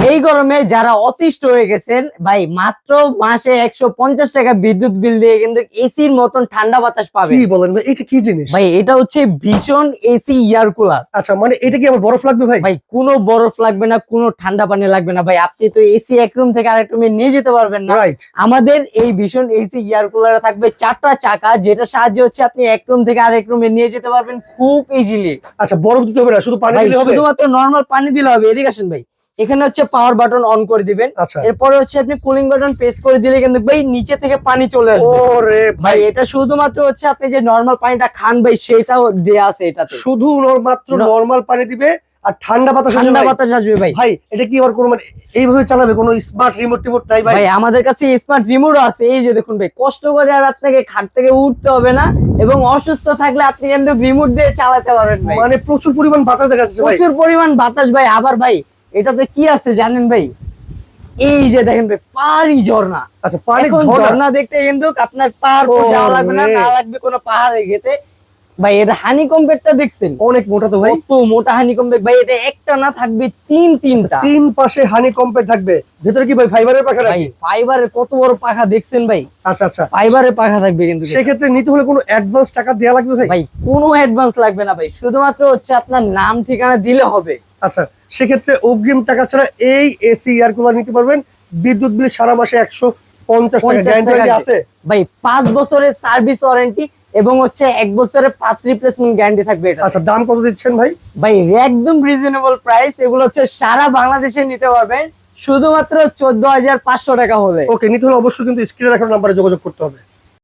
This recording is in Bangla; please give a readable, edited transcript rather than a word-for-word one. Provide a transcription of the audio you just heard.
এই গরমে যারা অতিষ্ঠ হয়ে গেছেন ভাই, মাত্র মাসে 150 টাকা বিদ্যুৎ বিল দিয়ে কিন্তু এসির মতন ঠান্ডা বাতাস পাবে। কি বলেন ভাই, এটা কি জিনিস ভাই? এটা হচ্ছে ভীষণ এসি এয়ার কুলার। আচ্ছা, মানে এটা কি আবার বরফ লাগবে ভাই? ভাই কোনো বরফ লাগবে না, কোনো ঠান্ডা পানি লাগবে না ভাই। আপনি তো এসি এক রুম থেকে আরেক রুমে নিয়ে যেতে পারবেন না। রাইট। আমাদের এই ভীষণ এসি এয়ার কুলারে থাকবে 4টা চাকা, যেটা সাহায্যে হচ্ছে আপনি এক রুম থেকে আরেক রুমে নিয়ে যেতে পারবেন খুব ইজিলি। আচ্ছা, বরফ দিতে হবে না, শুধু পানি ভাই দিলে হবে? শুধুমাত্র নরমাল পানি দিলে হবে। এদিকে আসেন ভাই, এখানে হচ্ছে পাওয়ার বাটন অন করে দিবেন। আচ্ছা। এরপরে হচ্ছে আপনি কুলিং বাটন প্রেস করে দিলে কিন্তু ভাই নিচে থেকে পানি চলে আসবে। ওরে ভাই ভাই, এটা শুধুমাত্র হচ্ছে আপনি যে নরমাল পানিটা খান ভাই, সেটাও দেয়া আছে এটাতে। শুধু মাত্র নরমাল পানি দিবে আর ঠান্ডা বাতাস আসবে ঠান্ডা ভাই? বাতাস আসবে ভাই। ভাই এটা কি আবার কোনো মানে এইভাবে চালাবে, কোনো স্মার্ট রিমোট টিমোট নাই ভাই? ভাই আমাদের কাছে স্মার্ট রিমোটও আছে। এই যে দেখুন ভাই, কষ্ট করে আর আপনাকে খাট থেকে উঠতে হবে না, এবং অসুস্থ থাকলে আপনি কিন্তু রিমোট দিয়ে চালাতে পারবেন ভাই। মানে প্রচুর পরিমাণ বাতাস দেখা যাচ্ছে ভাই। প্রচুর পরিমাণ বাতাস ভাই। আবার ভাই এটাতে কি আছে জানেন ভাই? এই যে দেখেন ভাই, পাহাড়ি ঝর্ণা। আচ্ছা, পানি এখন ঝর্ণা দেখতে কিন্তু আপনার পাহাড় যাওয়া লাগবে না, না লাগবে কোনো পাহাড়ে যেতে। ভাই এটা হানিকম্ব বেডটা দেখছেন? অনেক মোটা তো ভাই। কত মোটা হানিকম্ব বেড ভাই। এটা একটা না, থাকবে তিনটা। তিন পাশে হানি কম্পেট থাকবে, ভিতরে কি ভাই ফাইবারের পাখা ভাই নাকি? ফাইবারের কত বড় পাখা দেখছেন ভাই? আচ্ছা আচ্ছা, ফাইবারের পাখা থাকবে কিন্তু। সেক্ষেত্রে নিতে হলে কোনো অ্যাডভান্স টাকা দেওয়া লাগবে ভাই? ভাই কোনো অ্যাডভান্স লাগবে না ভাই, শুধুমাত্র হচ্ছে আপনার নাম ঠিকানা দিলে হবে। আচ্ছা, সেক্ষেত্রে অগ্রিম টাকা ছাড়া এই এসি এয়ার কুলার নিতে পারবেন। বিদ্যুৎ বিল সারা মাসে 150 টাকা। গ্যারান্টি আছে ভাই, 5 বছরের সার্ভিস ওয়ারেন্টি এবং হচ্ছে 1 বছরের ফার্স্ট রিপ্লেসমেন্ট গ্যারান্টি থাকবে এটা। আচ্ছা, দাম কত দিচ্ছেন ভাই? ভাই একদম রিজনেবল প্রাইস। এগুলো হচ্ছে সারা বাংলাদেশে নিতে পারবেন শুধুমাত্র 14,500 টাকা হলে। ওকে, নিতে হলে অবশ্যই কিন্তু স্ক্রিনে দেখানো নাম্বারে যোগাযোগ করতে হবে।